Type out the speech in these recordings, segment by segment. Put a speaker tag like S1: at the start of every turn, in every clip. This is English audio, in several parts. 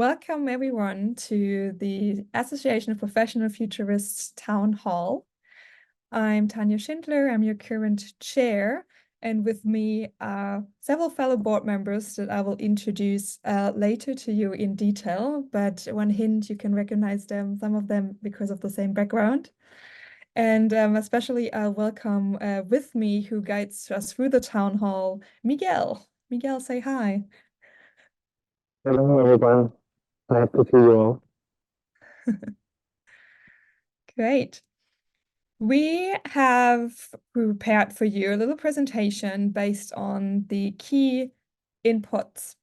S1: welcome everyone to the Association of Professional Futurists Town Hall. I'm Tanja Schindler, I'm your current chair, and with me are several fellow board members that I will introduce later to you in detail, but one hint, you can recognize them, some of them because of the same background. And especially welcome with me, who guides us through the town hall, Miguel. Miguel, say hi.
S2: Hello, everyone. Glad to see you all.
S1: Great. We have prepared for you a little presentation based on the key inputs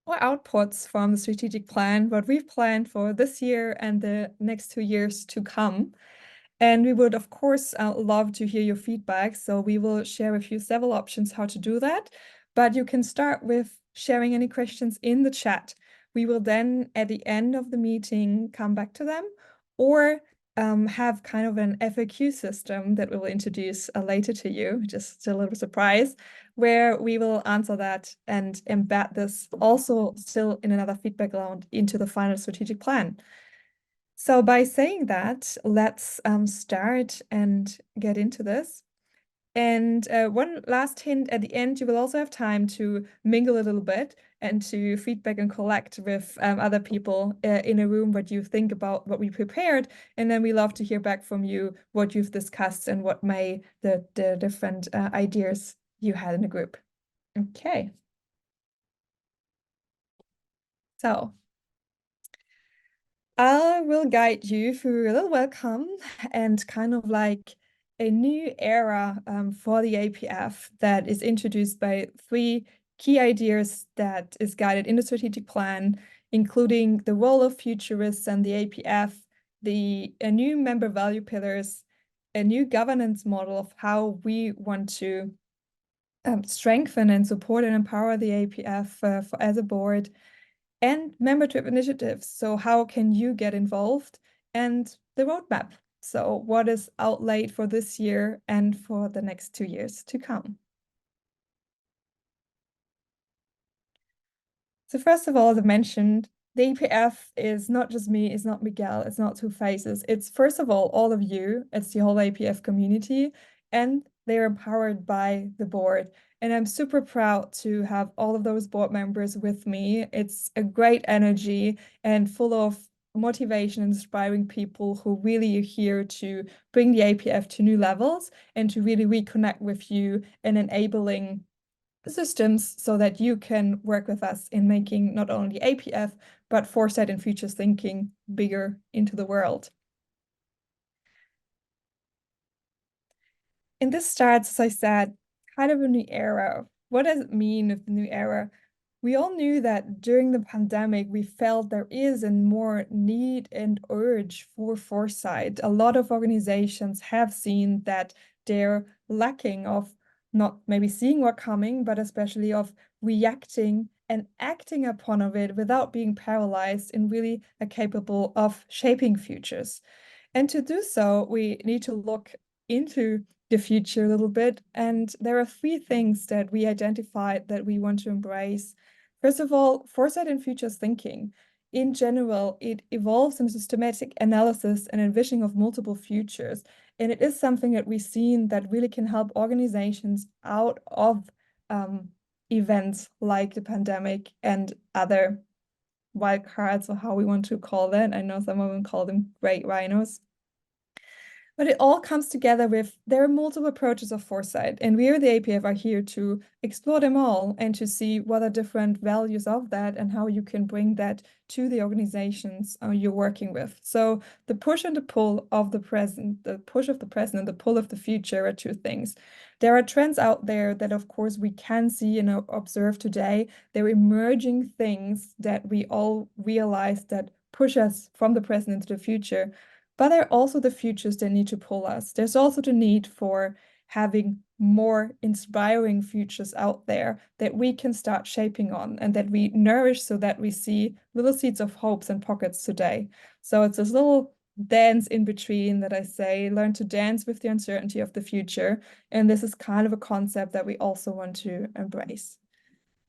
S1: or outputs from the strategic plan, what we've planned for this year and the next 2 years to come. And we would, of course, love to hear your feedback. So we will share with you several options how to do that. But you can start with sharing any questions in the chat. We will then, at the end of the meeting, come back to them or have kind of an FAQ system that we will introduce later to you, just a little surprise, where we will answer that and embed this also still in another feedback round into the final strategic plan. So by saying that, let's start and get into this. And one last hint at the end, you will also have time to mingle a little bit and to feedback and collect with other people in a room what you think about what we prepared. And then we love to hear back from you what you've discussed and what may the different ideas you had in the group. Okay. So I will guide you through a little welcome and kind of like a new era for the APF that is introduced by 3 key ideas that is guided in the strategic plan, including the role of futurists and the APF, a new member value pillars, a new governance model of how we want to strengthen and support and empower the APF as a board, and membership initiatives. So how can you get involved? And the roadmap. So what is outlaid for this year and for the next 2 years to come? So first of all, as I mentioned, the APF is not just me, it's not Miguel, it's not two faces. It's first of all of you, it's the whole APF community, and they're empowered by the board. And I'm super proud to have all of those board members with me. It's a great energy and full of motivation and inspiring people who really are here to bring the APF to new levels and to really reconnect with you and enabling systems so that you can work with us in making not only APF, but foresight and futures thinking bigger into the world. And this starts, as I said, kind of a new era. What does it mean with the new era? We all knew that during the pandemic, we felt there is a more need and urge for foresight. A lot of organizations have seen that they're lacking of not maybe seeing what's coming, but especially of reacting and acting upon of it without being paralyzed and really are capable of shaping futures. And to do so, we need to look into the future a little bit. And there are 3 things that we identified that we want to embrace. First of all, foresight and futures thinking. In general, it evolves in systematic analysis and envisioning of multiple futures. And it is something that we've seen that really can help organizations out of events like the pandemic and other wild cards, or how we want to call that. I know some of them call them great rhinos. But it all comes together with there are multiple approaches of foresight, and we at the APF are here to explore them all and to see what are different values of that and how you can bring that to the organizations you're working with. So the push and the pull of the present, the push of the present and the pull of the future are 2 things. There are trends out there that, of course, we can see and observe today. They're emerging things that we all realize that push us from the present into the future. But there are also the futures that need to pull us. There's also the need for having more inspiring futures out there that we can start shaping on and that we nourish so that we see little seeds of hopes and pockets today. So it's this little dance in between that I say, learn to dance with the uncertainty of the future. And this is kind of a concept that we also want to embrace.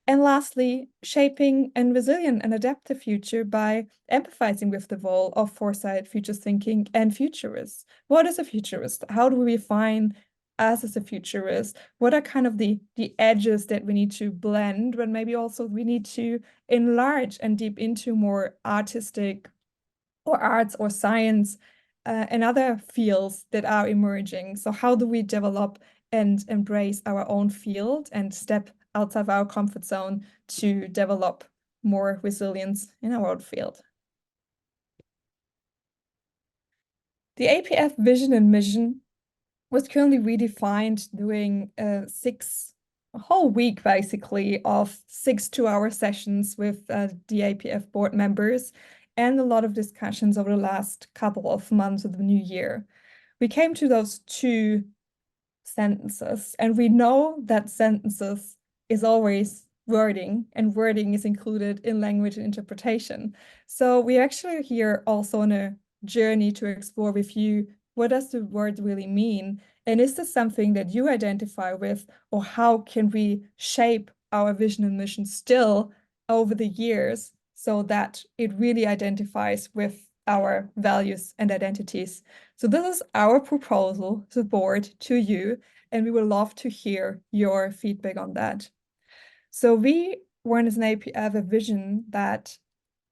S1: And lastly, shaping a resilient and adaptive future by empathizing with the role of foresight, future thinking, and futurists. What is a futurist? How do we define us as a futurist? What are kind of the edges that we need to blend, but maybe also we need to enlarge and deep into more artistic or arts or science and other fields that are emerging? So how do we develop and embrace our own field and step outside of our comfort zone to develop more resilience in our own field? The APF vision and mission was currently redefined during a whole week basically of 6 2-hour sessions with the APF board members and a lot of discussions over the last couple of months of the new year. We came to those two sentences, and we know that sentences is always wording, and wording is included in language and interpretation. So we actually here also on a journey to explore with you, what does the word really mean? And is this something that you identify with, or how can we shape our vision and mission still over the years so that it really identifies with our values and identities? So this is our proposal to the board, to you, and we would love to hear your feedback on that. So we want as an APF a vision that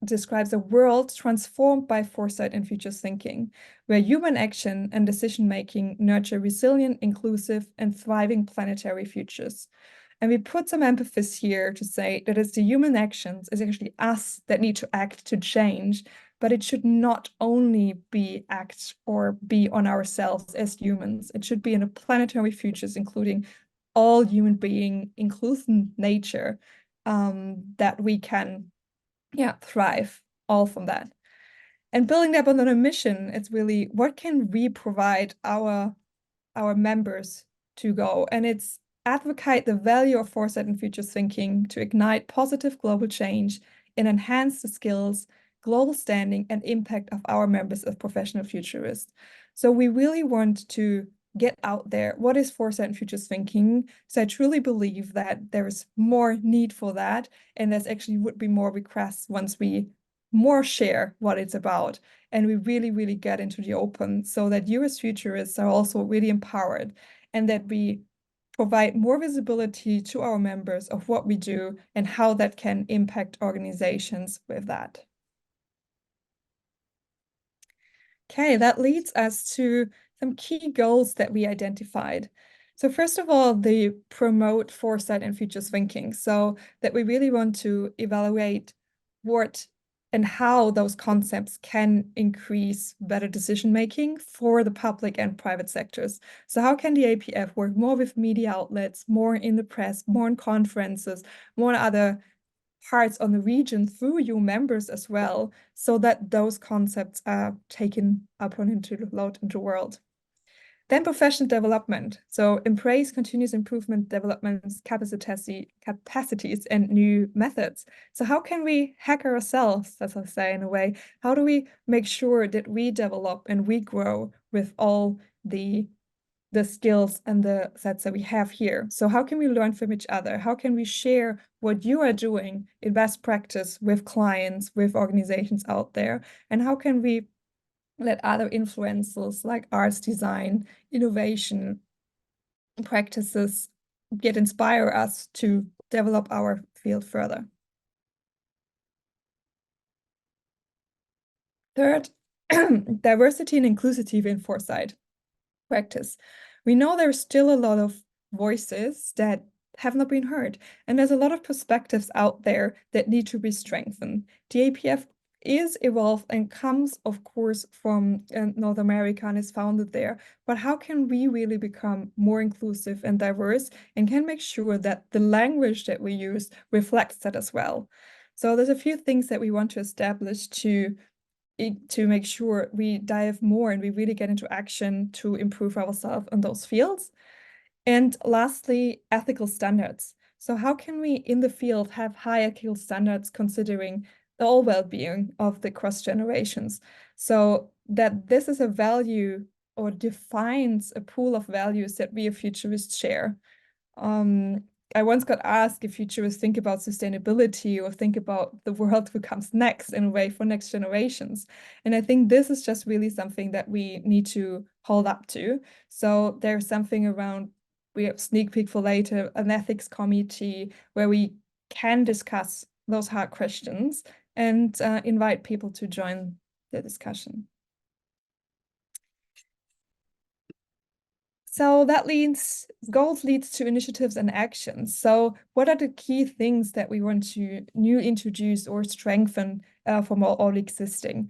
S1: describes a world transformed by foresight and future thinking, where human action and decision-making nurture resilient, inclusive, and thriving planetary futures. And we put some emphasis here to say that it's the human actions, it's actually us that need to act to change, but it should not only be act or be on ourselves as humans. It should be in the planetary futures, including all human being, including nature, that we can thrive all from that. And building that on a mission, it's really what can we provide our members to go? And it's advocate the value of foresight and future thinking to ignite positive global change and enhance the skills, global standing, and impact of our members of professional futurists. So we really want to get out there. What is foresight and future thinking? So I truly believe that there is more need for that, and there's actually would be more requests once we more share what it's about, and we really, really get into the open so that you as futurists are also really empowered, and that we provide more visibility to our members of what we do and how that can impact organizations with that. Okay, that leads us to some key goals that we identified. So first of all, they promote foresight and future thinking, so that we really want to evaluate what and how those concepts can increase better decision-making for the public and private sectors. So how can the APF work more with media outlets, more in the press, more in conferences, more other parts on the region through your members as well, so that those concepts are taken up on into the world. Then professional development. So embrace continuous improvement developments, capacities, and new methods. So how can we hack ourselves, as I say in a way? How do we make sure that we develop and we grow with all the skills and the sets that we have here? So how can we learn from each other? How can we share what you are doing in best practice with clients, with organizations out there? And how can we let other influencers like arts, design, innovation practices inspire us to develop our field further? Third, diversity and inclusivity in foresight practice. We know there's still a lot of voices that have not been heard, and there's a lot of perspectives out there that need to be strengthened. The APF is evolved and comes, of course, from North America and is founded there. But how can we really become more inclusive and diverse, and can make sure that the language that we use reflects that as well? So there's a few things that we want to establish to make sure we dive more and we really get into action to improve ourselves in those fields. And lastly, ethical standards. So how can we in the field have high ethical standards considering the all well-being of the cross generations, so that this is a value or defines a pool of values that we as futurists share. I once got asked if futurists think about sustainability or think about the world who comes next in a way for next generations. And I think this is just really something that we need to hold up to. So there's something around, we have sneak peek for later, an ethics committee where we can discuss those hard questions and invite people to join the discussion. So that goals leads to initiatives and actions. So what are the key things that we want to new introduce or strengthen from all existing?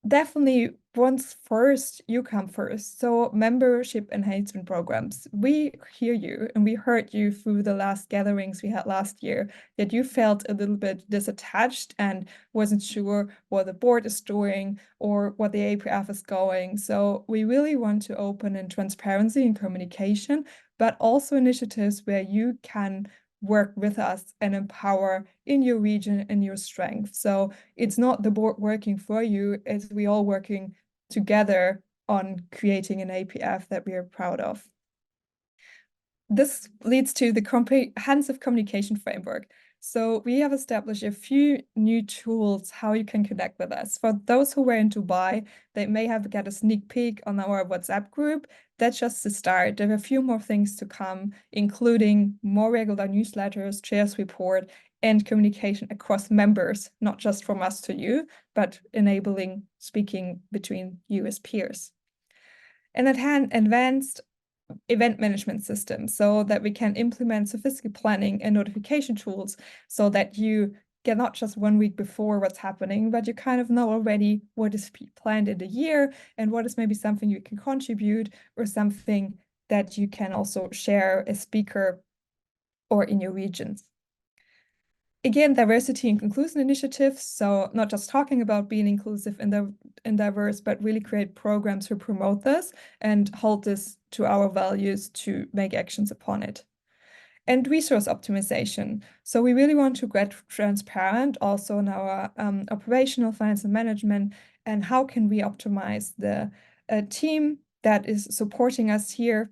S1: Definitely, once first, you come first. So membership enhancement programs. We hear you and we heard you through the last gatherings we had last year that you felt a little bit disattached and wasn't sure what the board is doing or what the APF is going. So we really want to open in transparency and communication, but also initiatives where you can work with us and empower in your region and your strength. So it's not the board working for you, it's we all working together on creating an APF that we are proud of. This leads to the comprehensive communication framework. So we have established a few new tools how you can connect with us. For those who were in Dubai, they may have got a sneak peek on our WhatsApp group. That's just the start. There are a few more things to come, including more regular newsletters, chairs report, and communication across members, not just from us to you, but enabling speaking between you as peers. And at hand, advanced event management system so that we can implement sophisticated planning and notification tools so that you get not just 1 week before what's happening, but you kind of know already what is planned in the year and what is maybe something you can contribute or something that you can also share as speaker or in your regions. Again, diversity and inclusion initiatives. So not just talking about being inclusive and diverse, but really create programs to promote this and hold this to our values to make actions upon it. And resource optimization. So we really want to get transparent also in our operational finance and management, and how can we optimize the team that is supporting us here,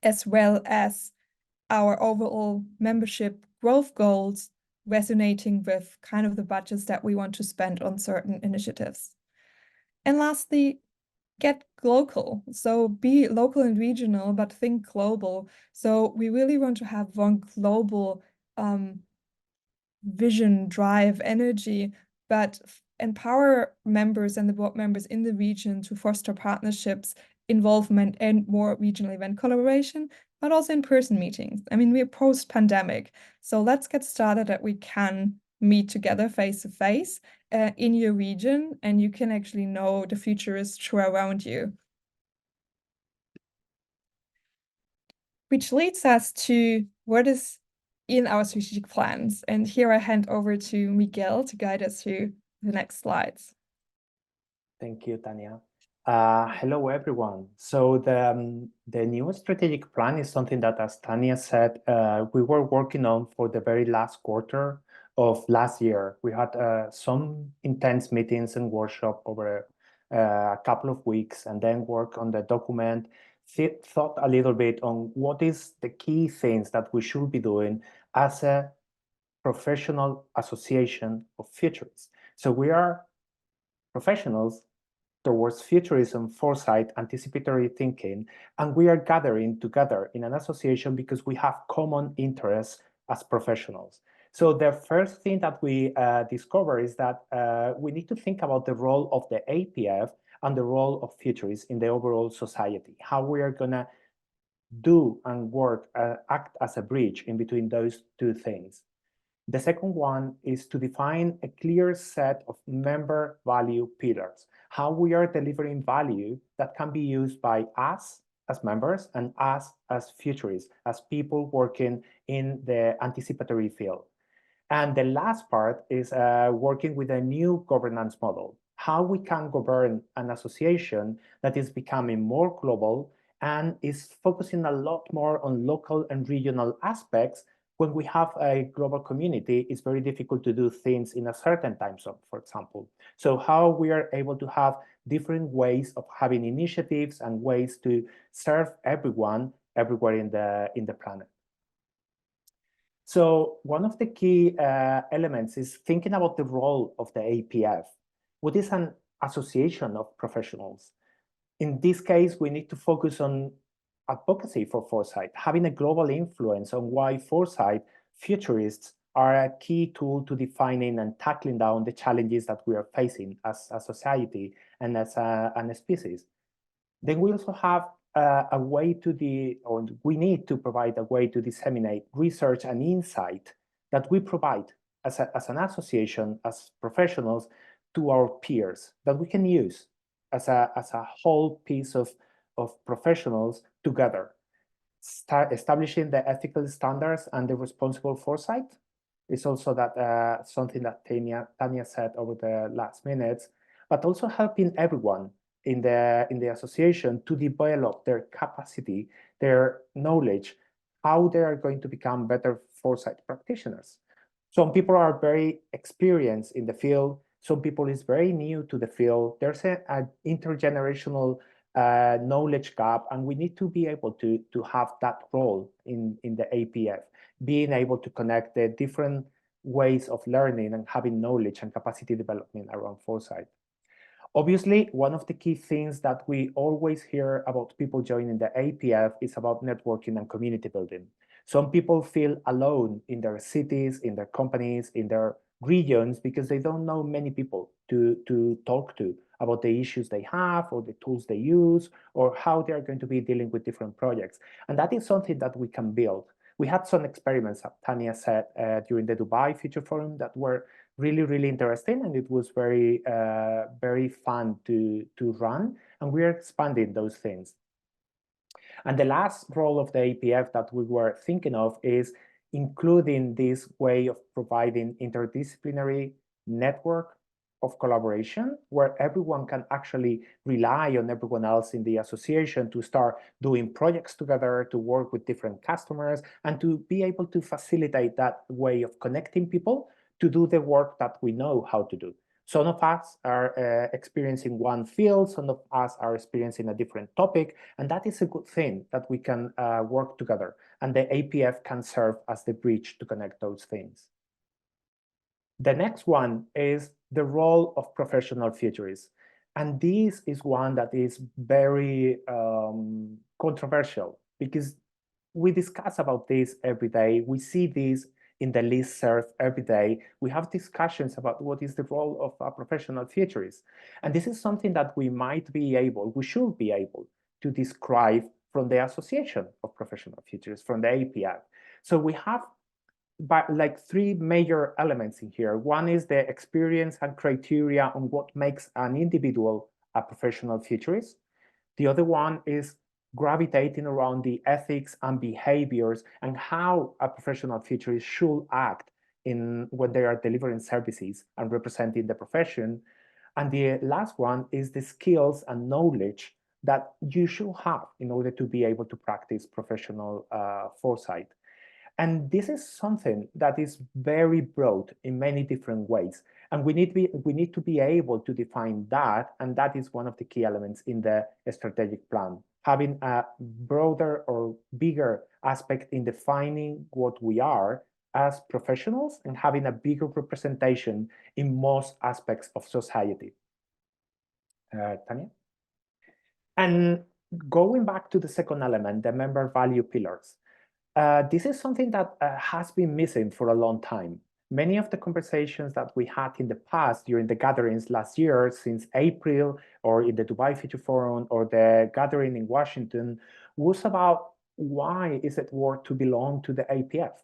S1: as well as our overall membership growth goals resonating with kind of the budgets that we want to spend on certain initiatives. And lastly, get local. So be local and regional, but think global. So we really want to have one global vision, drive, energy, but empower members and the board members in the region to foster partnerships, involvement, and more regional event collaboration, but also in-person meetings. I mean, we're post-pandemic, so let's get started that we can meet together face-to-face in your region, and you can actually know the futurists who are around you. Which leads us to what is in our strategic plans. And here I hand over to Miguel to guide us through the next slides.
S3: Thank you, Tanja. Hello, everyone. So the new strategic plan is something that, as Tanja said, we were working on for the very last quarter of last year. We had some intense meetings and workshop over a couple of weeks, and then work on the document, thought a little bit on what is the key things that we should be doing as a professional association of futurists. So we are professionals towards futurism, foresight, anticipatory thinking, and we are gathering together in an association because we have common interests as professionals. So the first thing that we discover is that we need to think about the role of the APF and the role of futurists in the overall society, how we are gonna do and work, act as a bridge in between those two things. The second one is to define a clear set of member value pillars, how we are delivering value that can be used by us as members and us as futurists, as people working in the anticipatory field. And the last part is working with a new governance model, how we can govern an association that is becoming more global and is focusing a lot more on local and regional aspects. When we have a global community, it's very difficult to do things in a certain time zone, for example. So how we are able to have different ways of having initiatives and ways to serve everyone everywhere in the planet. So one of the key elements is thinking about the role of the APF. What is an association of professionals? In this case, we need to focus on advocacy for foresight, having a global influence on why foresight futurists are a key tool to defining and tackling down the challenges that we are facing as a society and as a species. Then we also have a way or we need to provide a way to disseminate research and insight that we provide as an association, as professionals, to our peers that we can use as a whole piece of professionals together. Establishing the ethical standards and the responsible foresight is also that something that Tanja said over the last minutes, but also helping everyone in the association to develop their capacity, their knowledge, how they are going to become better foresight practitioners. Some people are very experienced in the field. Some people is very new to the field. There's an intergenerational knowledge gap, and we need to be able to have that role in the APF, being able to connect the different ways of learning and having knowledge and capacity development around foresight. Obviously, one of the key things that we always hear about people joining the APF is about networking and community building. Some people feel alone in their cities, in their companies, in their regions, because they don't know many people to talk to about the issues they have or the tools they use or how they are going to be dealing with different projects. And that is something that we can build. We had some experiments, Tanja said, during the Dubai Future Forum that were really, really interesting, and it was very, very fun to run, and we are expanding those things. And the last role of the APF that we were thinking of is including this way of providing interdisciplinary network of collaboration where everyone can actually rely on everyone else in the association to start doing projects together, to work with different customers, and to be able to facilitate that way of connecting people to do the work that we know how to do. Some of us are experiencing one field, some of us are experiencing a different topic, and that is a good thing that we can work together, and the APF can serve as the bridge to connect those things. The next one is the role of professional futurists, and this is one that is very controversial because we discuss about this every day. We see this in the listserv every day. We have discussions about what is the role of a professional futurist. And this is something that we should be able to describe from the Association of Professional Futurists, from the APF. So we have like three major elements in here. One is the experience and criteria on what makes an individual a professional futurist. The other one is gravitating around the ethics and behaviors and how a professional futurist should act when they are delivering services and representing the profession. And the last one is the skills and knowledge that you should have in order to be able to practice professional foresight. And this is something that is very broad in many different ways. And we need to be able to define that. And that is one of the key elements in the strategic plan, having a broader or bigger aspect in defining what we are as professionals and having a bigger representation in most aspects of society. Tanja? And going back to the second element, the member value pillars. This is something that has been missing for a long time. Many of the conversations that we had in the past during the gatherings last year, since April, or in the Dubai Future Forum, or the gathering in Washington, was about why is it worth to belong to the APF?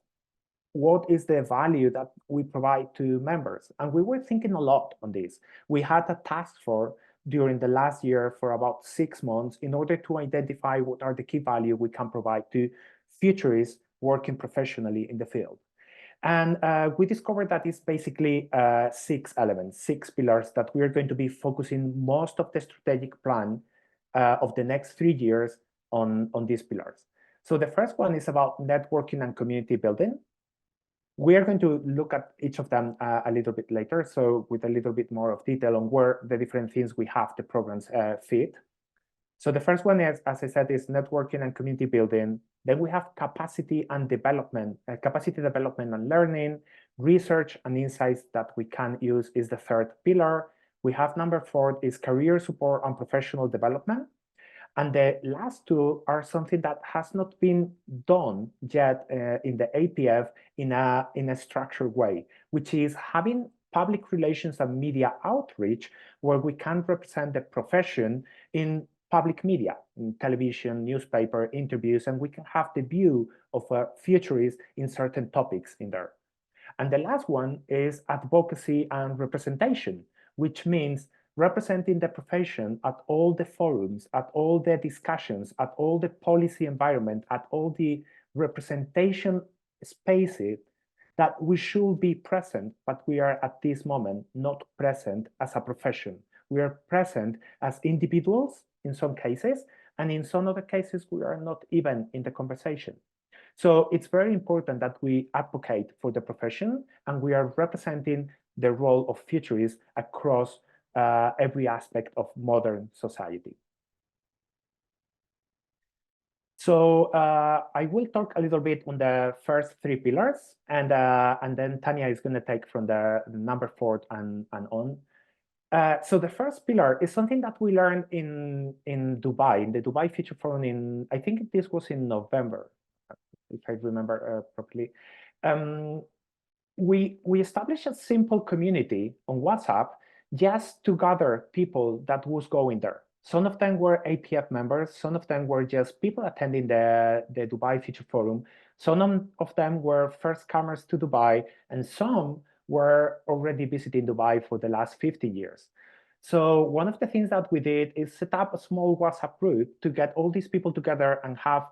S3: What is the value that we provide to members? And we were thinking a lot on this. We had a task force during the last year for about 6 months in order to identify what are the key value we can provide to futurists working professionally in the field. And we discovered that it's basically 6 elements, 6 pillars that we are going to be focusing most of the strategic plan of the next 3 years on these pillars. So the first one is about networking and community building. We are going to look at each of them a little bit later, so with a little bit more of detail on where the different things we have, the programs fit. So the first one is, as I said, is networking and community building. Then we have capacity development and learning. Research and insights that we can use is the third pillar. We have number 4 is career support and professional development. And the last two are something that has not been done yet in the APF in a structured way, which is having public relations and media outreach where we can represent the profession in public media, in television, newspaper, interviews, and we can have the view of futurists in certain topics in there. And the last one is advocacy and representation, which means representing the profession at all the forums, at all the discussions, at all the policy environment, at all the representation spaces that we should be present, but we are at this moment not present as a profession. We are present as individuals in some cases, and in some other cases, we are not even in the conversation. So it's very important that we advocate for the profession and we are representing the role of futurists across every aspect of modern society. So I will talk a little bit on the first 3 pillars, and then Tanja is going to take from the number 4 and on. So the first pillar is something that we learned in Dubai, in the Dubai Future Forum in, I think this was in November, if I remember properly. We established a simple community on WhatsApp just to gather people that was going there. Some of them were APF members, some of them were just people attending the Dubai Future Forum, some of them were first comers to Dubai, and some were already visiting Dubai for the last 50 years. So one of the things that we did is set up a small WhatsApp group to get all these people together and have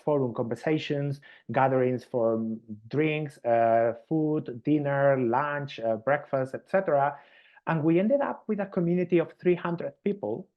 S3: forum conversations, gatherings for drinks, food, dinner, lunch, breakfast, etc. And we ended up with a community of 300 people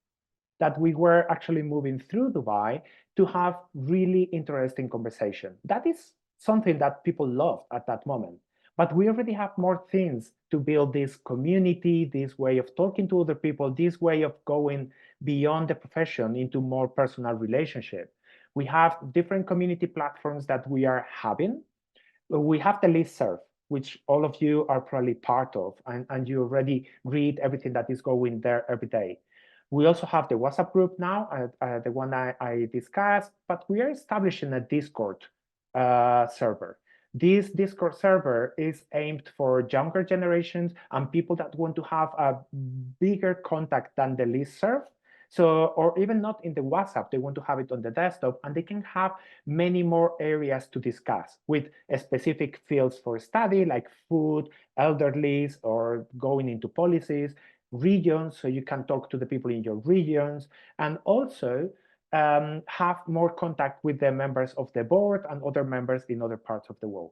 S3: that we were actually moving through Dubai to have really interesting conversation. That is something that people loved at that moment. But we already have more things to build this community, this way of talking to other people, this way of going beyond the profession into more personal relationship. We have different community platforms that we are having. We have the listserv, which all of you are probably part of, and you already read everything that is going there every day. We also have the WhatsApp group now, the one I discussed, but we are establishing a Discord server. This Discord server is aimed for younger generations and people that want to have a bigger contact than the listserv. So, or even not in the WhatsApp, they want to have it on the desktop, and they can have many more areas to discuss with specific fields for study, like food, elderlies, or going into policies, regions, so you can talk to the people in your regions, and also have more contact with the members of the board and other members in other parts of the world.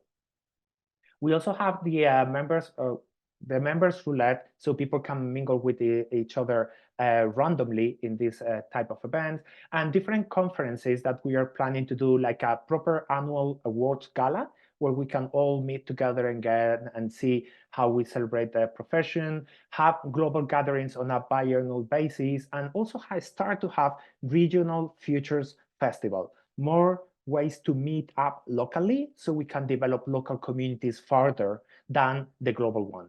S3: We also have the members roulette, so people can mingle with each other randomly in this type of event, and different conferences that we are planning to do, like a proper annual awards gala, where we can all meet together and see how we celebrate the profession, have global gatherings on a biannual basis, and also start to have regional futures festival, more ways to meet up locally so we can develop local communities further than the global one.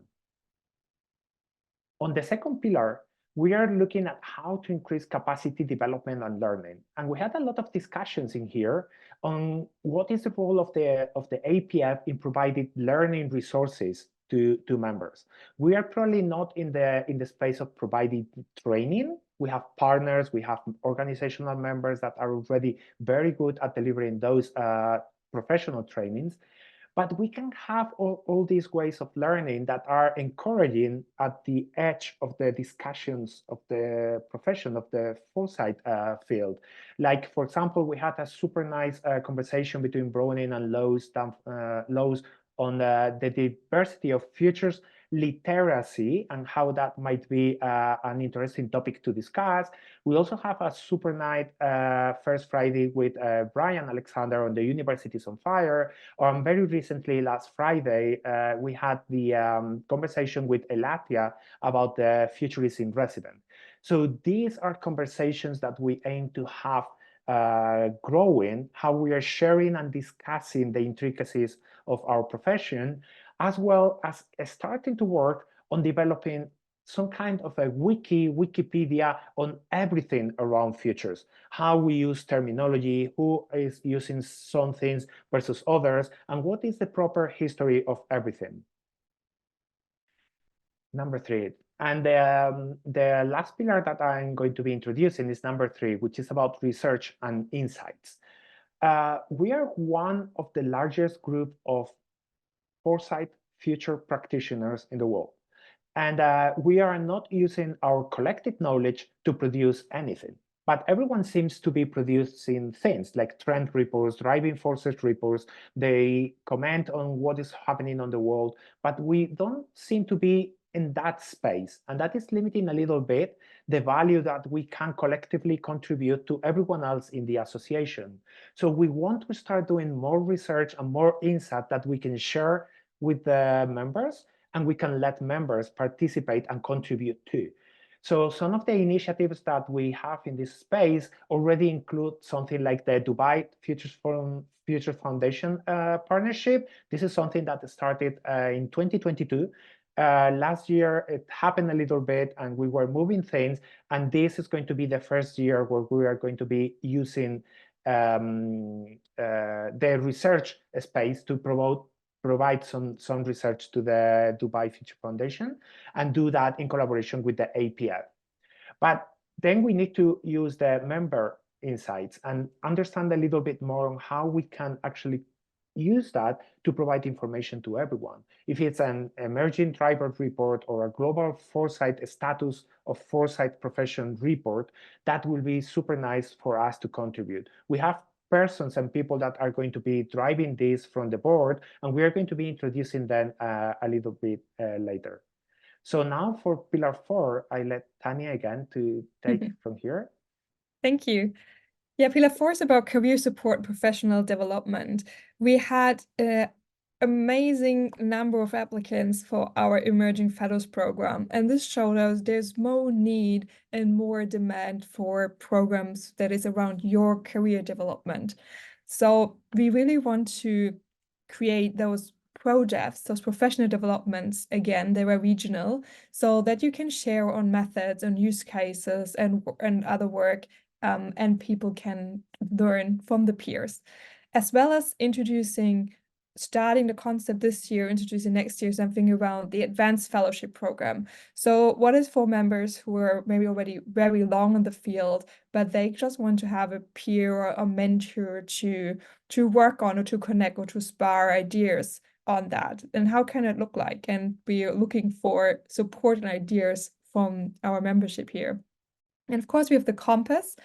S3: On the second pillar, we are looking at how to increase capacity development and learning. And we had a lot of discussions in here on what is the role of the APF in providing learning resources to members. We are probably not in the space of providing training. We have partners, we have organizational members that are already very good at delivering those professional trainings. But we can have all these ways of learning that are encouraging at the edge of the discussions of the profession, of the foresight field. Like, for example, we had a super nice conversation between Browning and Lowe's on the diversity of futures literacy and how that might be an interesting topic to discuss. We also have a super night first Friday with Brian Alexander on the Universities on Fire. Very recently, last Friday, we had the conversation with Elatia about the Futurists in Resident. So these are conversations that we aim to have growing, how we are sharing and discussing the intricacies of our profession, as well as starting to work on developing some kind of a Wikipedia on everything around futures, how we use terminology, who is using some things versus others, and what is the proper history of everything. Number 3. And the last pillar that I'm going to be introducing is number 3, which is about research and insights. We are one of the largest group of foresight future practitioners in the world. And we are not using our collective knowledge to produce anything. But everyone seems to be producing things like trend reports, driving forces reports. They comment on what is happening on the world, but we don't seem to be in that space. And that is limiting a little bit the value that we can collectively contribute to everyone else in the association. So we want to start doing more research and more insight that we can share with the members, and we can let members participate and contribute too. So some of the initiatives that we have in this space already include something like the Dubai Futures Foundation partnership. This is something that started in 2022. Last year, it happened a little bit and we were moving things. And this is going to be the first year where we are going to be using the research space to provide some research to the Dubai Future Foundation and do that in collaboration with the APF. But then we need to use the member insights and understand a little bit more on how we can actually use that to provide information to everyone. If it's an emerging driver report or a global foresight status of foresight profession report, that will be super nice for us to contribute. We have persons and people that are going to be driving this from the board, and we are going to be introducing them a little bit later. So now for pillar 4, I let Tanja again to take from here.
S1: Thank you. Yeah, pillar 4 is about career support and professional development. We had an amazing number of applicants for our Emerging Fellows program, and this showed us there's more need and more demand for programs that is around your career development. So we really want to create those projects, those professional developments, again, they were regional, so that you can share on methods and use cases and other work, and people can learn from the peers, as well as starting the concept this year, introducing next year something around the advanced fellowship program. So what is for members who are maybe already very long in the field, but they just want to have a peer or a mentor to work on or to connect or to spar ideas on that, and how can it look like? And we are looking for support and ideas from our membership here. And of course, we have the compass,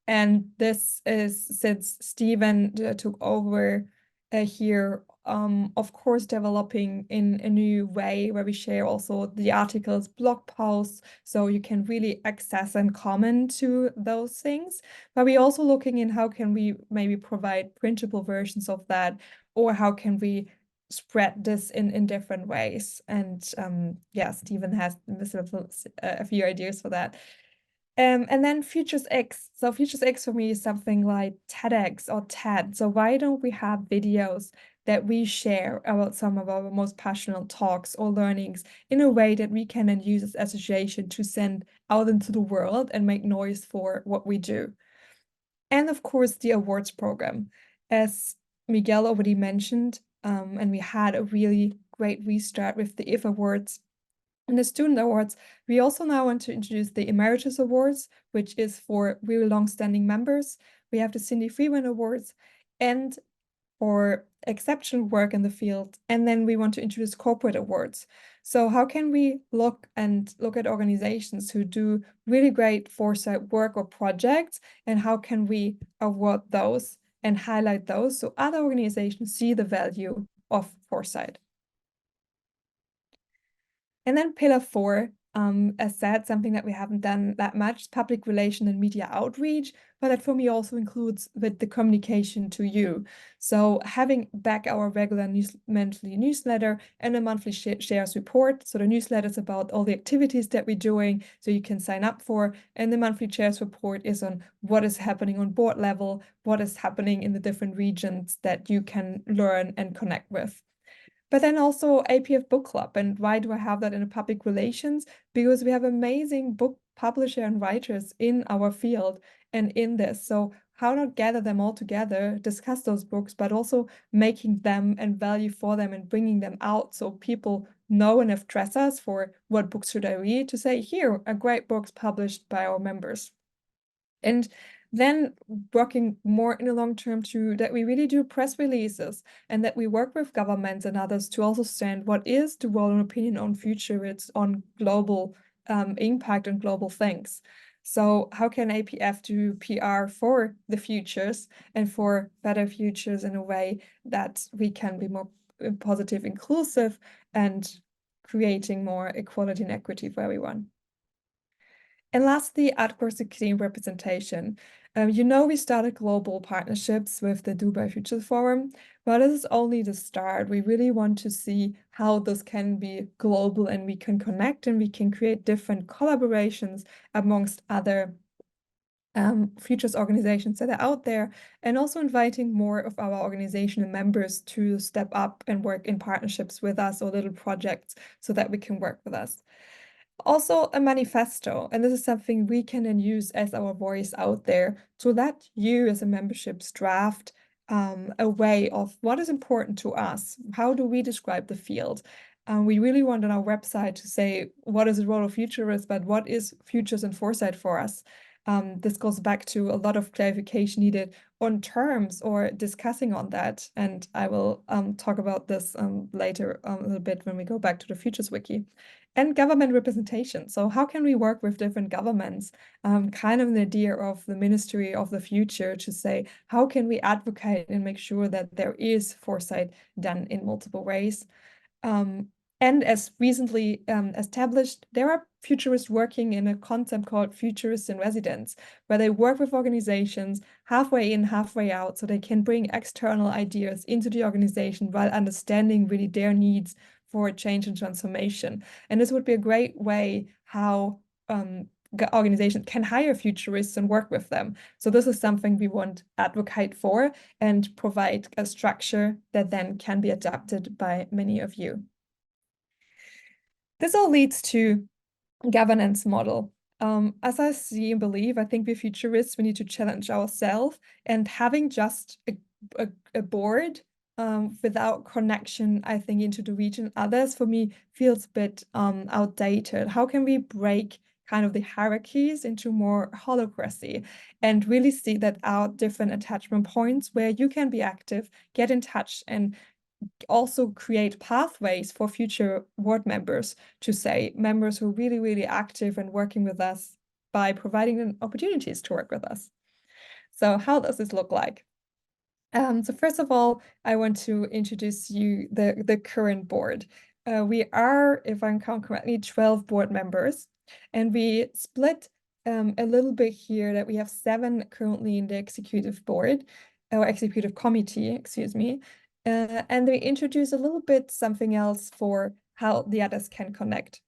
S1: and this is since Stephen took over here, of course, developing in a new way where we share also the articles, blog posts, so you can really access and comment to those things. But we're also looking in how can we maybe provide printable versions of that, or how can we spread this in different ways. And yeah, Stephen has a few ideas for that. And then Futures X. So Futures X for me is something like TEDx or TED. So why don't we have videos that we share about some of our most passionate talks or learnings in a way that we can then use as association to send out into the world and make noise for what we do. And of course, the awards program. As Miguel already mentioned, and we had a really great restart with the IF Awards. And the student awards, we also now want to introduce the Emeritus Awards, which is for really long-standing members. We have the Cindy Freeman Awards, and for exceptional work in the field. And then we want to introduce corporate awards. So how can we look at organizations who do really great foresight work or projects, and how can we award those and highlight those so other organizations see the value of foresight? And then pillar 4, as said, something that we haven't done that much, public relation and media outreach, but that for me also includes with the communication to you. So having back our regular monthly newsletter and a monthly shares report. So the newsletter is about all the activities that we're doing, so you can sign up for, and the monthly shares report is on what is happening on board level, what is happening in the different regions that you can learn and connect with. But then also APF Book Club. And why do I have that in a public relations? Because we have amazing book publisher and writers in our field and in this. So how not gather them all together, discuss those books, but also making them and value for them and bringing them out so people know and have trust us for what books should I read, to say, here are great books published by our members. And then working more in the long term to that we really do press releases and that we work with governments and others to also stand what is the role and opinion on Futurists on global impact and global things. So how can APF do PR for the futures and for better futures in a way that we can be more positive, inclusive, and creating more equality and equity for everyone? And lastly, advocacy and representation. We started global partnerships with the Dubai Future Forum, but this is only the start. We really want to see how this can be global and we can connect and we can create different collaborations amongst other futures organizations that are out there, and also inviting more of our organization and members to step up and work in partnerships with us or little projects so that we can work with us. Also a manifesto, and this is something we can then use as our voice out there so that you as a memberships draft a way of what is important to us. How do we describe the field? We really want on our website to say what is the role of futurists, but what is futures and foresight for us? This goes back to a lot of clarification needed on terms or discussing on that. And I will talk about this later a little bit when we go back to the Futures Wiki. And government representation. So how can we work with different governments? Kind of an idea of the Ministry of the Future to say, how can we advocate and make sure that there is foresight done in multiple ways? And as recently established, there are futurists working in a concept called Futurists in Residence, where they work with organizations halfway in, halfway out, so they can bring external ideas into the organization while understanding really their needs for change and transformation. And this would be a great way how organizations can hire futurists and work with them. So this is something we want to advocate for and provide a structure that then can be adapted by many of you. This all leads to governance model. As I see and believe, I think we're futurists, we need to challenge ourselves, and having just a board without connection, I think, into the region, others, for me, feels a bit outdated. How can we break kind of the hierarchies into more holacracy and really see that out different attachment points where you can be active, get in touch, and also create pathways for future board members to say members who are really, really active and working with us by providing them opportunities to work with us. So how does this look like? So first of all, I want to introduce you the current board. We are, if I count correctly, 12 board members, and we split a little bit here that we have 7 currently in the executive board, or executive committee, excuse me. And they introduce a little bit something else for how the others can connect.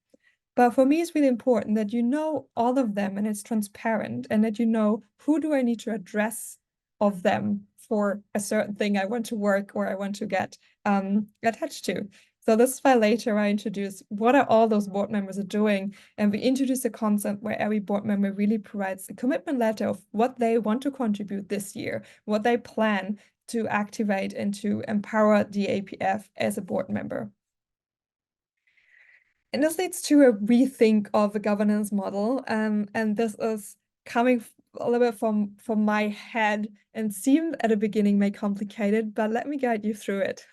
S1: But for me, it's really important that you know all of them and it's transparent, and that you know who do I need to address of them for a certain thing I want to work or I want to get attached to. So this is why later I introduce what are all those board members are doing, and we introduce a concept where every board member really provides a commitment letter of what they want to contribute this year, what they plan to activate and to empower the APF as a board member. And this leads to a rethink of the governance model, and this is coming a little bit from my head and seemed at the beginning may complicated, but let me guide you through it.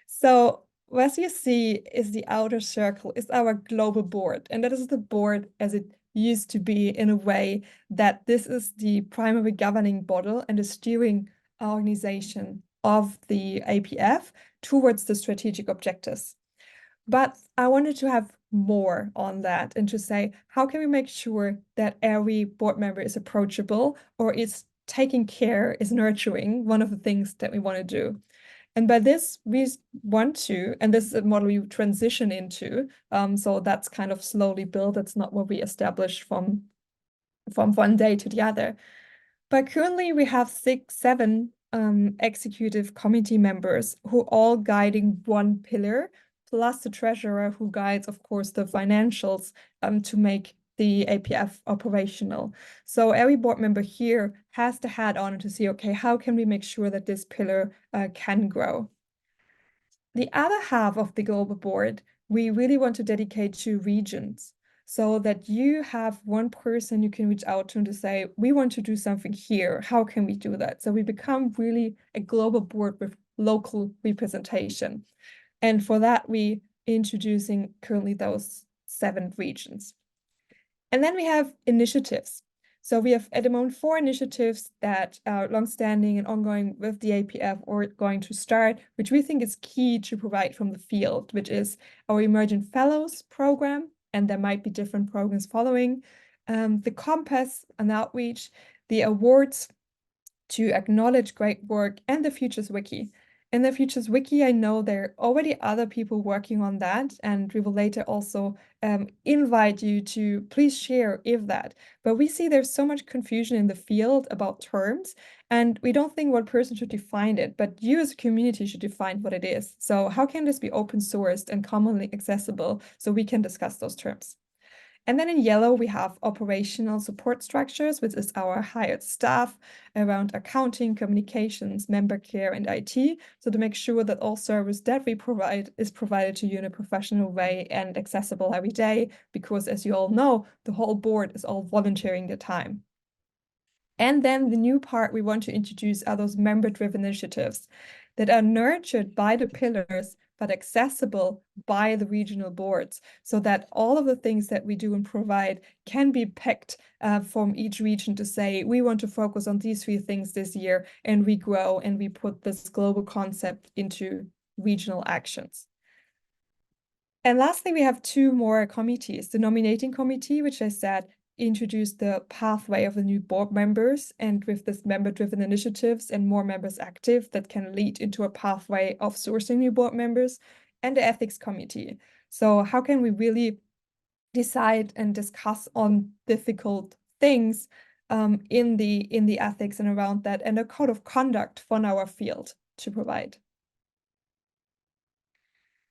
S1: So as you see is the outer circle is our global board, and that is the board as it used to be, in a way that this is the primary governing body and the steering organization of the APF towards the strategic objectives. But I wanted to have more on that and to say, how can we make sure that every board member is approachable or is taking care, is nurturing, one of the things that we want to do. And by this, we want to, and this is a model we transition into, so that's kind of slowly built. It's not what we establish from one day to the other. But currently we have 7 executive committee members who all guiding one pillar, plus the treasurer who guides, of course, the financials to make the APF operational. So every board member here has the hat on to see, okay, how can we make sure that this pillar can grow? The other half of the global board, we really want to dedicate to regions so that you have one person you can reach out to say, we want to do something here. How can we do that? So we become really a global board with local representation. And for that, we introducing currently those 7 regions. And then we have initiatives. So we have at the moment 4 initiatives that are longstanding and ongoing with the APF or going to start, which we think is key to provide from the field, which is our Emerging Fellows program, and there might be different programs following, the Compass and outreach, the awards to acknowledge great work, and the Futures Wiki. In the Futures Wiki, I know there are already other people working on that, and we will later also invite you to please share if that. But we see there's so much confusion in the field about terms, and we don't think one person should define it, but you as a community should define what it is. So how can this be open sourced and commonly accessible so we can discuss those terms? And then in yellow, we have operational support structures, which is our hired staff around accounting, communications, member care, and IT. So to make sure that all service that we provide is provided to you in a professional way and accessible every day, because as you all know, the whole board is all volunteering their time. And then the new part we want to introduce are those member-driven initiatives that are nurtured by the pillars, but accessible by the regional boards, so that all of the things that we do and provide can be picked from each region to say, we want to focus on these 3 things this year, and we grow and we put this global concept into regional actions. And lastly, we have 2 more committees. The nominating committee, which I said introduced the pathway of the new board members, and with this member-driven initiatives and more members active that can lead into a pathway of sourcing new board members, and the ethics committee. So how can we really decide and discuss on difficult things in the ethics and around that, and a code of conduct for our field to provide.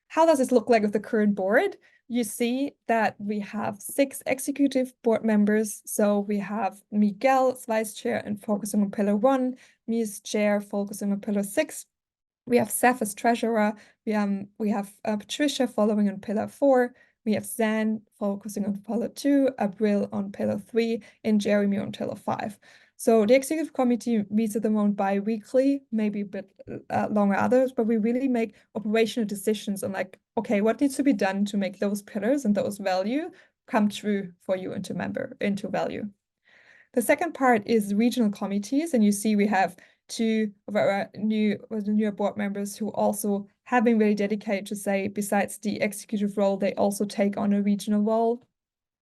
S1: How does this look like with the current board? You see that we have 6 executive board members. So we have Miguel as vice chair and focusing on pillar 1, me as chair focusing on pillar 6. We have Seth as treasurer. We have Patricia following on pillar 4. We have Zan focusing on pillar 2, Abril on pillar 3, and Jeremy on pillar 5. So the executive committee meets at the moment bi-weekly, maybe a bit longer others, but we really make operational decisions on like, okay, what needs to be done to make those pillars and those value come true for you into value. The second part is regional committees, and you see we have 2 of our new board members who also have been really dedicated to say, besides the executive role, they also take on a regional role.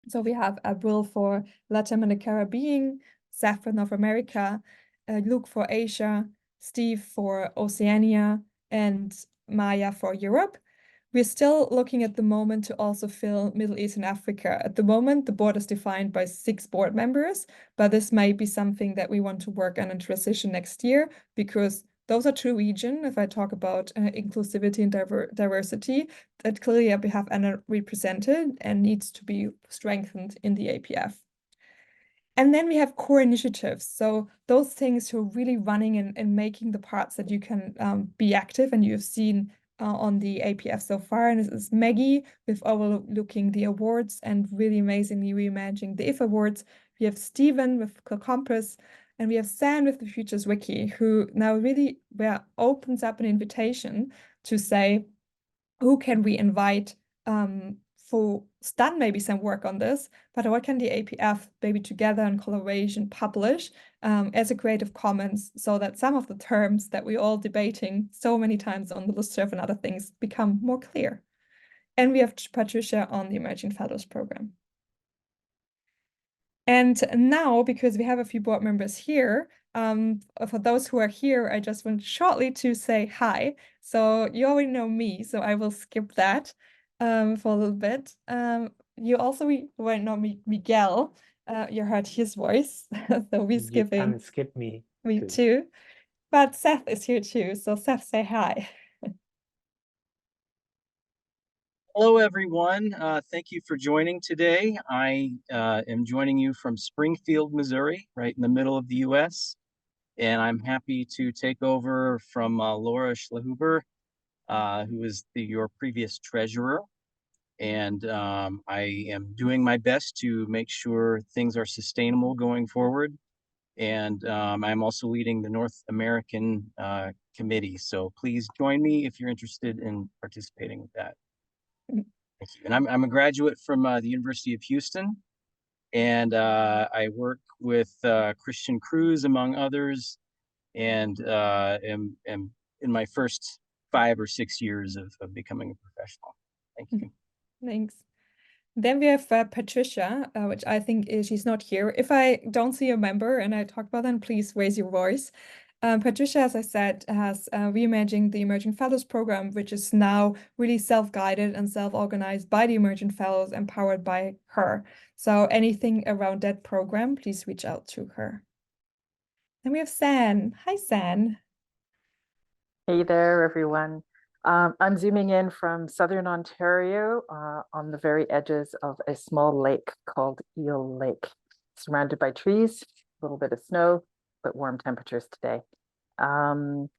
S1: So we have Abril for Latin and the Caribbean, Seth for North America, Luke for Asia, Steve for Oceania, and Maya for Europe. We're still looking at the moment to also fill Middle East and Africa. At the moment, the board is defined by 6 board members, but this might be something that we want to work on in transition next year, because those are 2 regions, if I talk about inclusivity and diversity, that clearly have underrepresented and needs to be strengthened in the APF. And then we have core initiatives. So those things who are really running and making the parts that you can be active, and you've seen on the APF so far. And this is Maggie with overlooking the awards and really amazingly reimagining the IF awards. We have Stephen with Compass, and we have Sam with the Futures Wiki, who now really opens up an invitation to say, who can we invite for done maybe some work on this, but what can the APF maybe together in collaboration publish as a Creative Commons, so that some of the terms that we're all debating so many times on the listserv and other things become more clear. And we have Patricia on the Emerging Fellows Program. And now, because we have a few board members here, for those who are here, I just want shortly to say hi. So you already know me, so I will skip that for a little bit. You also might know Miguel. You heard his voice, so we're skipping.
S3: You can skip me.
S1: Me too. But Seth is here too, so Seth, say hi.
S4: Hello, everyone. Thank you for joining today. I am joining you from Springfield, Missouri, right in the middle of the U.S. And I'm happy to take over from Laura Schlahuber, who is your previous treasurer. And I am doing my best to make sure things are sustainable going forward. And I'm also leading the North American committee. So please join me if you're interested in participating with that. Thank you. And I'm a graduate from the University of Houston, and I work with Christian Cruz, among others, and am in my first 5 or 6 years of becoming a professional. Thank you.
S1: Thanks. Then we have Patricia, which I think she's not here. If I don't see a member and I talk about them, please raise your voice. Patricia, as I said, has reimagined the Emerging Fellows Program, which is now really self-guided and self-organized by the Emerging Fellows, empowered by her. So anything around that program, please reach out to her. Then we have San. Hi, San.
S5: Hey there, everyone. I'm zooming in from Southern Ontario on the very edges of a small lake called Eel Lake, surrounded by trees, a little bit of snow, but warm temperatures today. I'm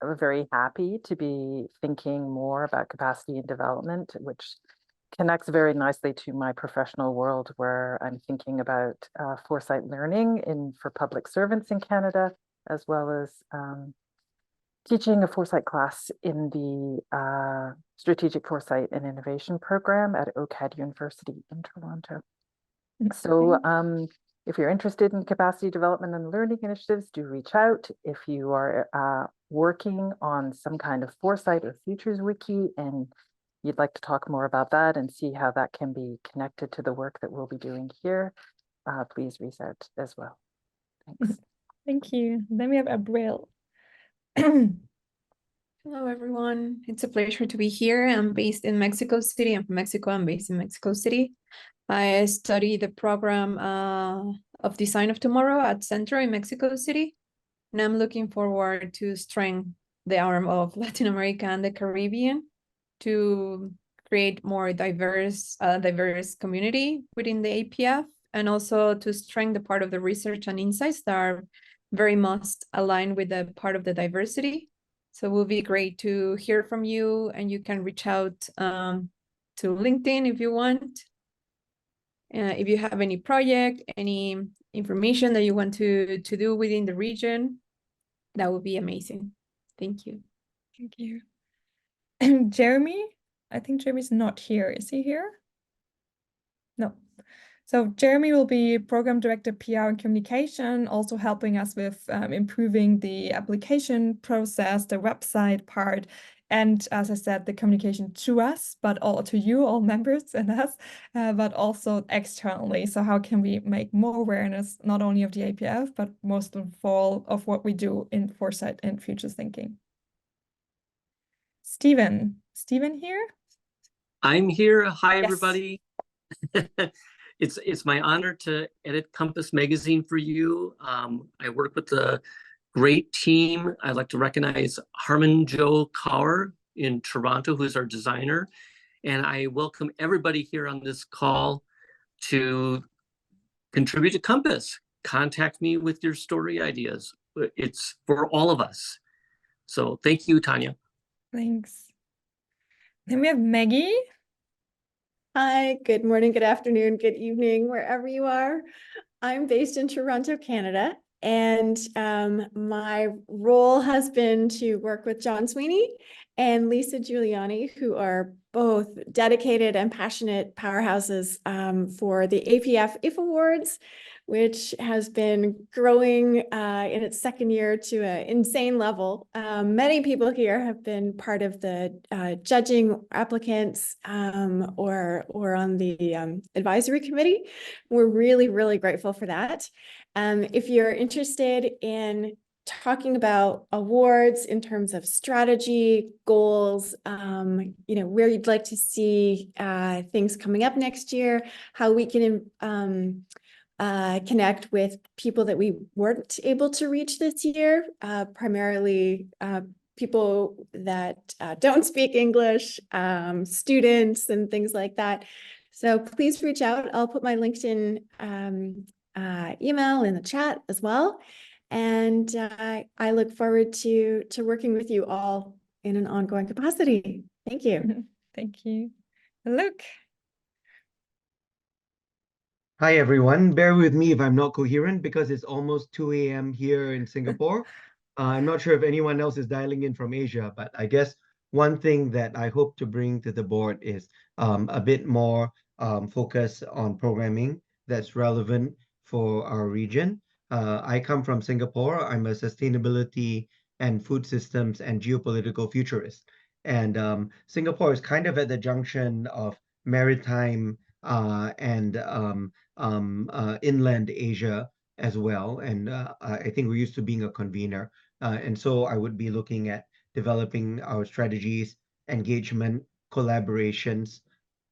S5: very happy to be thinking more about capacity and development, which connects very nicely to my professional world, where I'm thinking about foresight learning for public servants in Canada, as well as teaching a foresight class in the Strategic Foresight and Innovation program at OCAD University in Toronto. So if you're interested in capacity development and learning initiatives, do reach out. If you are working on some kind of foresight or futures wiki and you'd like to talk more about that and see how that can be connected to the work that we'll be doing here, please reach out as well. Thanks.
S1: Thank you. Then we have Abril.
S6: Hello, everyone. It's a pleasure to be here. I'm based in Mexico City. I'm from Mexico. I'm based in Mexico City. I study the program of Design of Tomorrow at Centro in Mexico City. And I'm looking forward to strengthen the arm of Latin America and the Caribbean to create more diverse community within the APF, and also to strengthen the part of the research and insights that are very much aligned with the part of the diversity. So it will be great to hear from you, and you can reach out to LinkedIn if you want. If you have any project, any information that you want to do within the region, that would be amazing. Thank you.
S1: Thank you. Jeremy? I think Jeremy's not here. Is he here? No. So Jeremy will be Program Director, PR and Communication, also helping us with improving the application process, the website part, and as I said, the communication to us, but all to you, all members and us, but also externally. So how can we make more awareness, not only of the APF, but most of all of what we do in foresight and futures thinking. Stephen here?
S7: I'm here. Hi,
S1: Yes.
S7: everybody. It's my honor to edit Compass Magazine for you. I work with a great team. I'd like to recognize Harmon Joe Kaur in Toronto, who's our designer. And I welcome everybody here on this call to contribute to Compass. Contact me with your story ideas. It's for all of us. So thank you, Tanja.
S1: Thanks. Then we have Maggie.
S8: Hi, good morning, good afternoon, good evening, wherever you are. I'm based in Toronto, Canada, and my role has been to work with John Sweeney and Lisa Giuliani, who are both dedicated and passionate powerhouses for the APF IF Awards, which has been growing in its second year to an insane level. Many people here have been part of the judging applicants or on the advisory committee. We're really, really grateful for that. If you're interested in talking about awards in terms of strategy, goals, where you'd like to see things coming up next year, how we can connect with people that we weren't able to reach this year, primarily people that don't speak English, students and things like that. So please reach out. I'll put my LinkedIn email in the chat as well. And I look forward to working with you all in an ongoing capacity. Thank you.
S1: Thank you. Luke.
S9: Hi, everyone. Bear with me if I'm not coherent because it's almost 2 a.m. here in Singapore. I'm not sure if anyone else is dialing in from Asia, but I guess one thing that I hope to bring to the board is a bit more focus on programming that's relevant for our region. I come from Singapore. I'm a sustainability and food systems and geopolitical futurist. And Singapore is kind of at the junction of maritime and inland Asia as well. And I think we're used to being a convener. And so I would be looking at developing our strategies, engagement, collaborations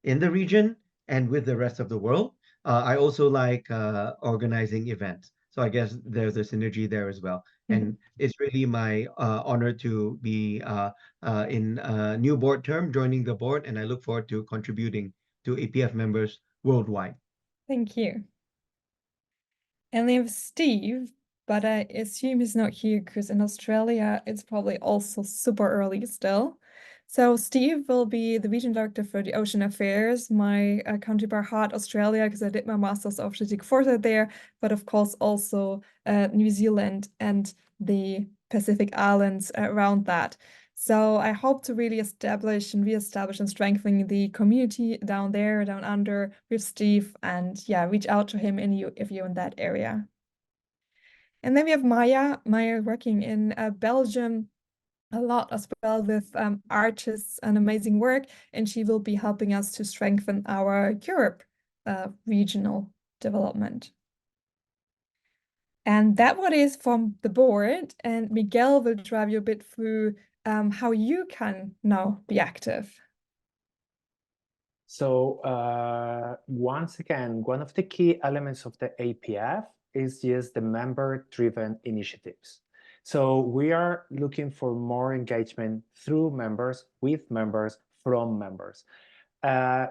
S9: in the region and with the rest of the world. I also like organizing events. So I guess there's a synergy there as well. And it's really my honor to be in a new board term, joining the board, and I look forward to contributing to APF members worldwide.
S1: Thank you. And we have Steve, but I assume he's not here because in Australia, it's probably also super early still. So Steve will be the region director for the Ocean Affairs, my country by heart, Australia, because I did my Masters of Strategic Foresight there, but of course also New Zealand and the Pacific Islands around that. So I hope to really establish and reestablish and strengthen the community down there, down under with Steve, and yeah, reach out to him if you're in that area. And then we have Maya working in Belgium a lot as well with artists and amazing work, and she will be helping us to strengthen our Europe regional development. And that what is from the board, and Miguel will drive you a bit through how you can now be active.
S3: So once again, one of the key elements of the APF is just the member-driven initiatives. So we are looking for more engagement through members, with members, from members.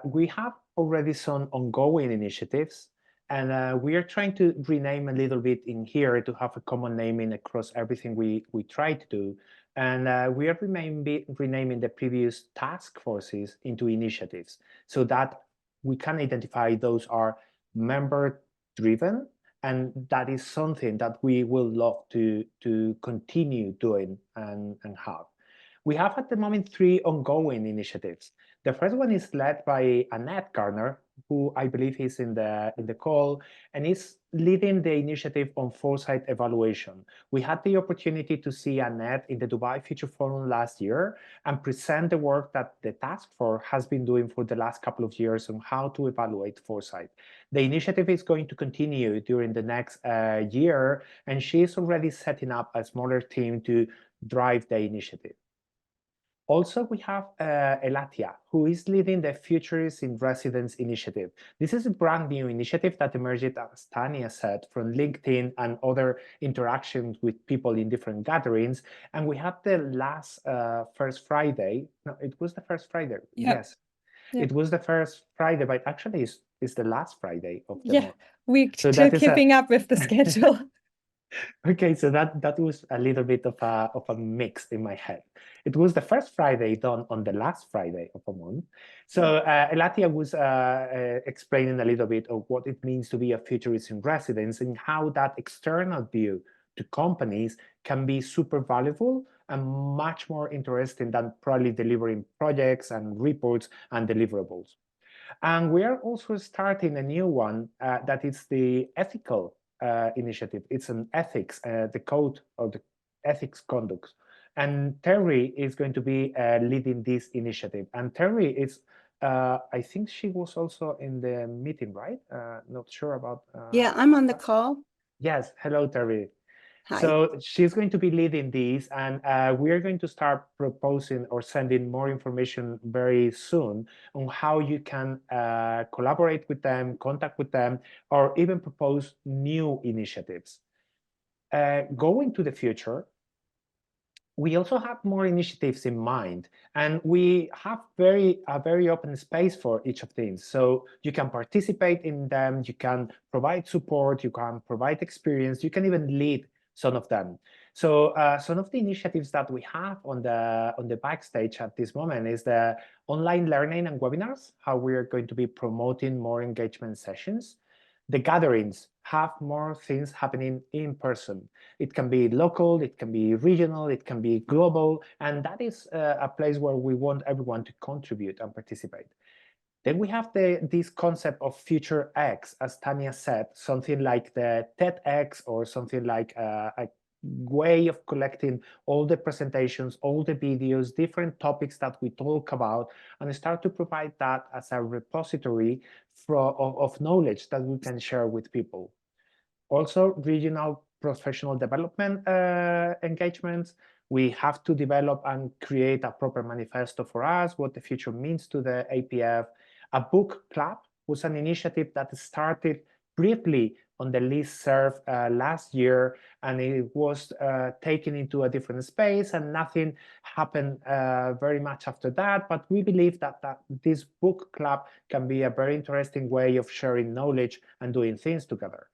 S3: We have already some ongoing initiatives, and we are trying to rename a little bit in here to have a common naming across everything we try to do. And we are renaming the previous task forces into initiatives so that we can identify those are member-driven, and that is something that we will love to continue doing and have. We have at the moment 3 ongoing initiatives. The first one is led by Annette Garner, who I believe is in the call, and is leading the initiative on foresight evaluation. We had the opportunity to see Annette in the Dubai Future Forum last year and present the work that the task force has been doing for the last couple of years on how to evaluate foresight. The initiative is going to continue during the next year, and she is already setting up a smaller team to drive the initiative. Also, we have Elatia, who is leading the Futurists in Residence initiative. This is a brand new initiative that emerged, as Tanja said, from LinkedIn and other interactions with people in different gatherings. And we had the last first Friday. No, it was the first Friday. Yep. Yes, yep. It was the first Friday, but actually it's the last Friday of the month.
S1: We're still keeping up with the schedule.
S3: Okay, so that was a little bit of a mix in my head. It was the first Friday done on the last Friday of a month. So Elatia was explaining a little bit of what it means to be a futurist in residence and how that external view to companies can be super valuable and much more interesting than probably delivering projects and reports and deliverables. And we are also starting a new one that is the ethical initiative. It's an ethics, the code of the ethics conduct. And Terry is going to be leading this initiative. And Terry is, I think she was also in the meeting, right? Not sure about.
S10: Yeah, I'm on the call.
S3: Yes, hello, Terry.
S10: Hi.
S3: So she's going to be leading these, and we're going to start proposing or sending more information very soon on how you can collaborate with them, contact with them, or even propose new initiatives. Going to the future, we also have more initiatives in mind, and we have a very open space for each of these. So you can participate in them, you can provide support, you can provide experience, you can even lead some of them. So some of the initiatives that we have on the backstage at this moment is the online learning and webinars, how we are going to be promoting more engagement sessions. The gatherings, have more things happening in person. It can be local, it can be regional, it can be global, and that is a place where we want everyone to contribute and participate. Then we have this concept of Future X, as Tanja said, something like the TEDx or something like a way of collecting all the presentations, all the videos, different topics that we talk about, and start to provide that as a repository of knowledge that we can share with people. Also, regional professional development engagements. We have to develop and create a proper manifesto for us, what the future means to the APF. A book club was an initiative that started briefly on the listserv last year, and it was taken into a different space, and nothing happened very much after that. But we believe that this book club can be a very interesting way of sharing knowledge and doing things together.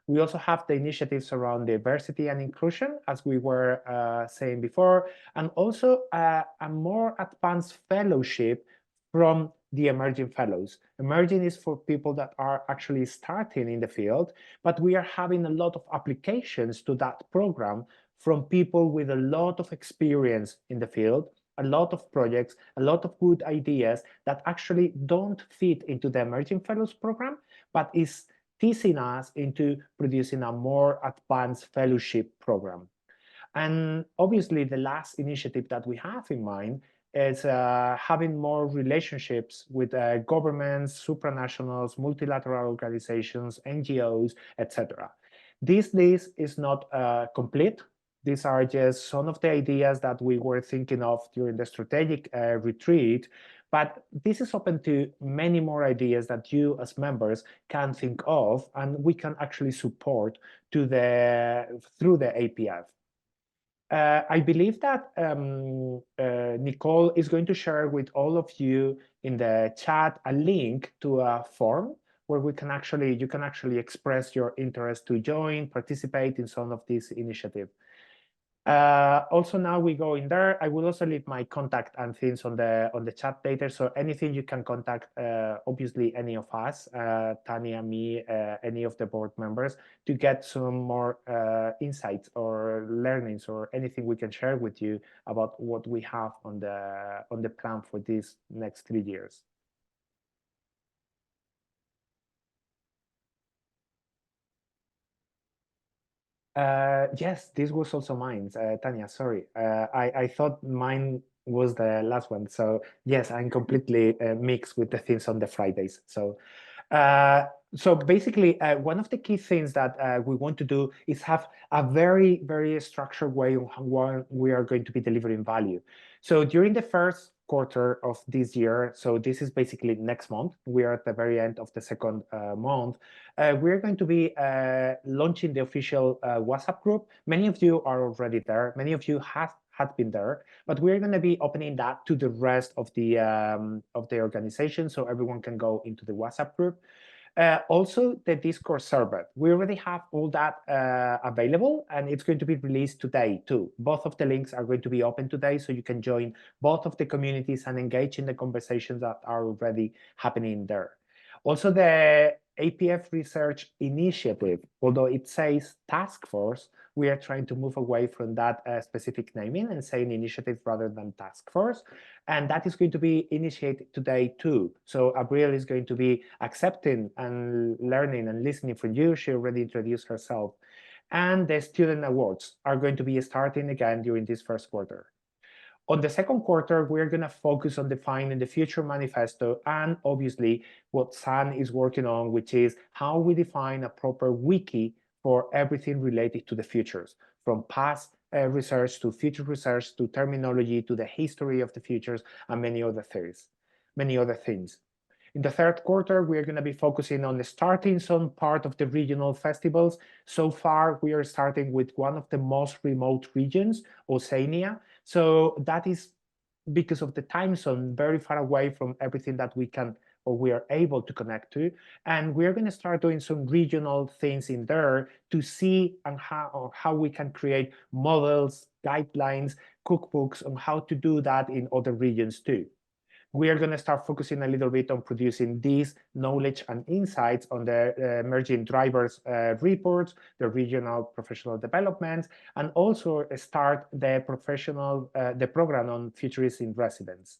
S3: We also have the initiatives around diversity and inclusion, as we were saying before, and also a more advanced fellowship from the emerging fellows. Emerging is for people that are actually starting in the field, but we are having a lot of applications to that program from people with a lot of experience in the field, a lot of projects, a lot of good ideas that actually don't fit into the emerging fellows program, but is teasing us into producing a more advanced fellowship program. And obviously, the last initiative that we have in mind is having more relationships with governments, supranationals, multilateral organizations, NGOs, etc. This list is not complete. These are just some of the ideas that we were thinking of during the strategic retreat, but this is open to many more ideas that you as members can think of, and we can actually support through the APF. I believe that Nicole is going to share with all of you in the chat a link to a form where you can actually express your interest to join, participate in some of these initiatives. Also, now we go in there. I will also leave my contact and things on the chat later. So anything you can contact, obviously any of us, Tanja, me, any of the board members, to get some more insights or learnings or anything we can share with you about what we have on the plan for these next 3 years. Yes, this was also mine, Tanja, sorry. I thought mine was the last one. So yes, I'm completely mixed with the things on the Fridays. So basically, one of the key things that we want to do is have a very, very structured way on how we are going to be delivering value. So during the first quarter of this year, so this is basically next month, we are at the very end of the second month, we're going to be launching the official WhatsApp group. Many of you are already there. Many of you had been there, but we're going to be opening that to the rest of the organization, so everyone can go into the WhatsApp group. Also, the Discord server. We already have all that available, and it's going to be released today too. Both of the links are going to be open today, so you can join both of the communities and engage in the conversations that are already happening there. Also, the APF Research Initiative. Although it says task force, we are trying to move away from that specific naming and saying initiative rather than task force. And that is going to be initiated today too. So Abril is going to be accepting and learning and listening from you. She already introduced herself. And the student awards are going to be starting again during this first quarter. On the second quarter, we're going to focus on defining the future manifesto and obviously what San is working on, which is how we define a proper wiki for everything related to the futures, from past research to future research to terminology to the history of the futures and many other things. In the third quarter, we are going to be focusing on starting some part of the regional festivals. So far, we are starting with one of the most remote regions, Oceania. So that is because of the time zone, very far away from everything that we can or we are able to connect to. And we're going to start doing some regional things in there to see and how we can create models, guidelines, cookbooks on how to do that in other regions too. We are going to start focusing a little bit on producing these knowledge and insights on the emerging drivers reports, the regional professional developments, and also start the program on Futurists in Residence.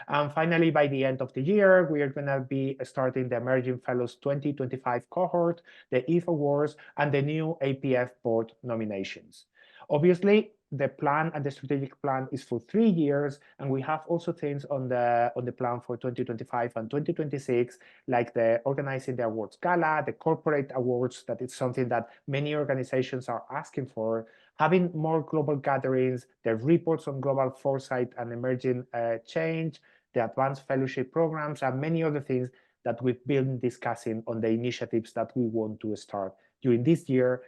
S3: And finally, by the end of the year, we are going to be starting the Emerging Fellows 2025 cohort, the IF Awards, and the new APF board nominations. Obviously, the plan and the strategic plan is for 3 years, and we have also things on the plan for 2025 and 2026, like the organizing the awards gala, the corporate awards. That is something that many organizations are asking for, having more global gatherings, the reports on global foresight and emerging change, the advanced fellowship programs, and many other things that we've been discussing on the initiatives that we want to start during this year,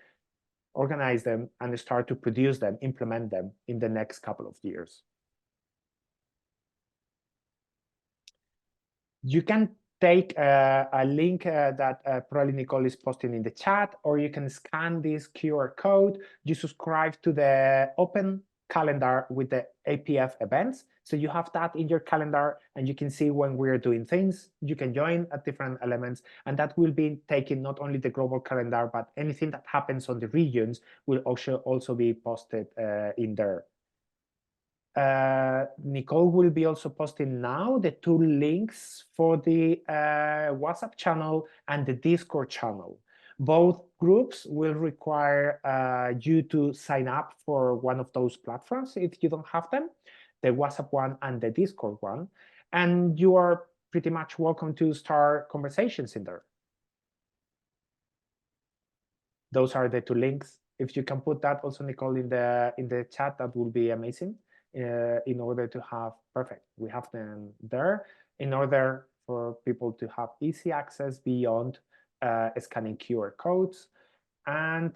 S3: organize them, and start to produce them, implement them in the next couple of years. You can take a link that probably Nicole is posting in the chat, or you can scan this QR code. You subscribe to the open calendar with the APF events. So you have that in your calendar and you can see when we're doing things. You can join at different elements, and that will be taking not only the global calendar, but anything that happens on the regions will also be posted in there. Nicole will be also posting now the 2 links for the WhatsApp channel and the Discord channel. Both groups will require you to sign up for one of those platforms if you don't have them, the WhatsApp one and the Discord one. And you are pretty much welcome to start conversations in there. Those are the 2 links. If you can put that also, Nicole, in the chat, that will be amazing. In order to have, perfect, we have them there in order for people to have easy access beyond scanning QR codes. And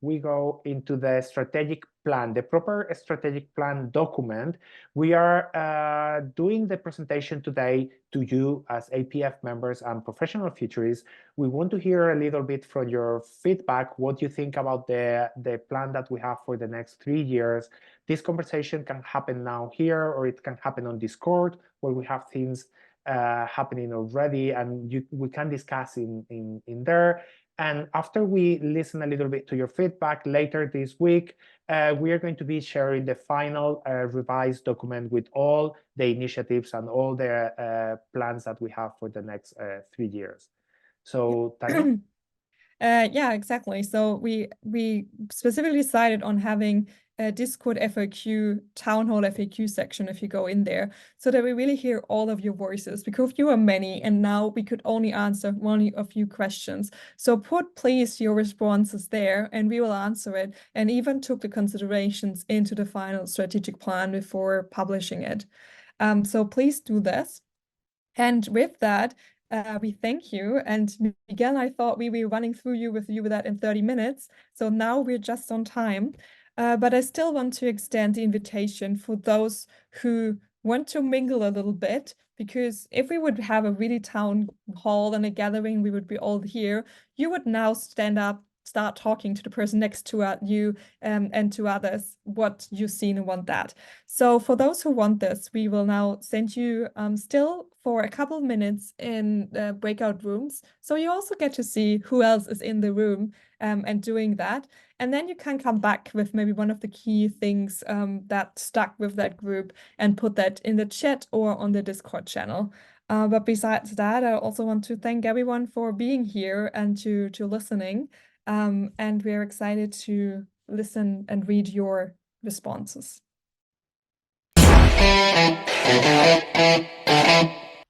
S3: we go into the strategic plan, the proper strategic plan document. We are doing the presentation today to you as APF members and professional futurists. We want to hear a little bit from your feedback, what you think about the plan that we have for the next 3 years. This conversation can happen now here, or it can happen on Discord, where we have things happening already, and we can discuss in there. And after we listen a little bit to your feedback later this week, we are going to be sharing the final revised document with all the initiatives and all the plans that we have for the next 3 years. So, Tanja?
S1: Yeah, exactly. So we specifically decided on having a Discord FAQ, Town Hall FAQ section if you go in there, so that we really hear all of your voices, because you are many and now we could only answer only a few questions. So put please your responses there and we will answer it, and even took the considerations into the final strategic plan before publishing it. So please do this. And with that, we thank you. And Miguel, I thought we were running through with that in 30 minutes. So now we're just on time. But I still want to extend the invitation for those who want to mingle a little bit, because if we would have a really town hall and a gathering, we would be all here. You would now stand up start talking to the person next to you and to others what you've seen and want that. So for those who want this, we will now send you still for a couple of minutes in the breakout rooms. So you also get to see who else is in the room and doing that. And then you can come back with maybe one of the key things that stuck with that group and put that in the chat or on the Discord channel. But besides that, I also want to thank everyone for being here and to listening. And we're excited to listen and read your responses.